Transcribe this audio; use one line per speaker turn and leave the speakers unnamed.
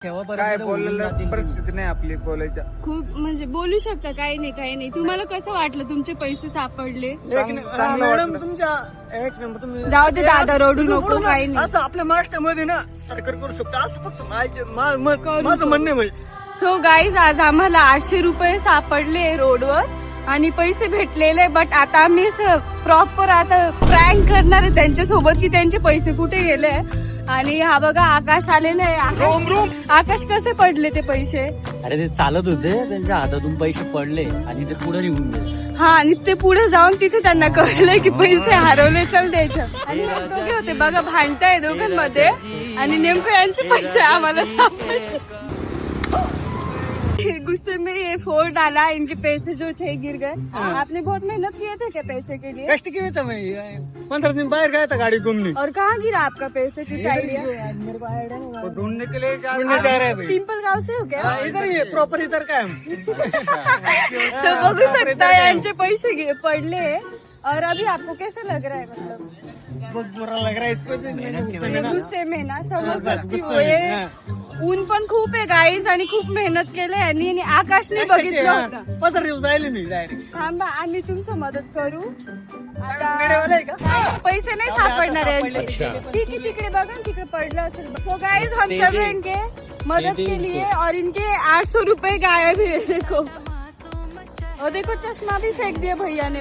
काय बोलायला परिस्थिती नाही आपली बोलायच्या.
खूप म्हणजे बोलू शकता, काही नाही. तुम्हाला कसं वाटलं तुमचे पैसे सापडले?
मॅडम तुमच्या एक नंबर. तुम्ही
जाऊ दे दादा, रडू नको, काही नाही.
असं आपल्या महाराष्ट्रामध्ये ना सरकार करू शकतो असं फक्त माझं म्हणणं आहे.
सो गाईज, आज आम्हाला 800 रुपये सापडले रोडवर आणि पैसे भेटलेले. बट आता आम्ही प्रॉपर आता प्रँक करणार आहे त्यांच्यासोबत की त्यांचे पैसे कुठे गेले. आणि हा बघा आकाश आलेले आहे. आकाश कसे पडले ते पैसे?
अरे ते चालत होते, त्यांच्या हातातून पैसे पडले आणि ते पुढे निघून गेले.
हा, आणि ते पुढे जाऊन तिथे त्यांना कळलं की पैसे हरवले, चल द्यायचं. आणि मग दोघे होते बघा, भांडताय दोघांमध्ये आणि नेमकं यांचे पैसे आम्हाला सापडले. गुस्से में ये फोन डाला, इनके पैसे जो थे गिर गए. आपने बहुत मेहनत किए थे क्या पैसे के लिए?
कष्ट किए थे मैं 15 दिन बाहर गया था गाड़ी घूमने.
और कहाँ गिरा आपका पैसे? कुछ आइडिया?
वो ढूंढने के लिए जा रहे हैं.
पिंपल गाव से हो क्या?
इधर ही प्रॉपर इधर काय
तो बघू सकता यांचे पैसे पडले. और अभी आपको कैसे लग रहा है? मतलब
बहुत बुरा लग रहा है इसको.
गुस्से में ना, समज सकती हो. ऊन पण खूप आहे गाईज आणि खूप मेहनत केली आणि आकाशने बघितलं होतं.
15 दिवस जायले मी डायरेक्ट.
थांबा, आम्ही तुमचं मदत करू.
मेडेवाला आहे का?
पैसे नाही सापडणार यांचे. ठीक आहे, तिकडे बघा, तिकडे पडलं असेल. तो गाईज हम चल रहे इनके मदद के लिए और इनके 800 रुपए गायब है. देखो, और देखो चश्मा भी फेंक दिया भैया ने.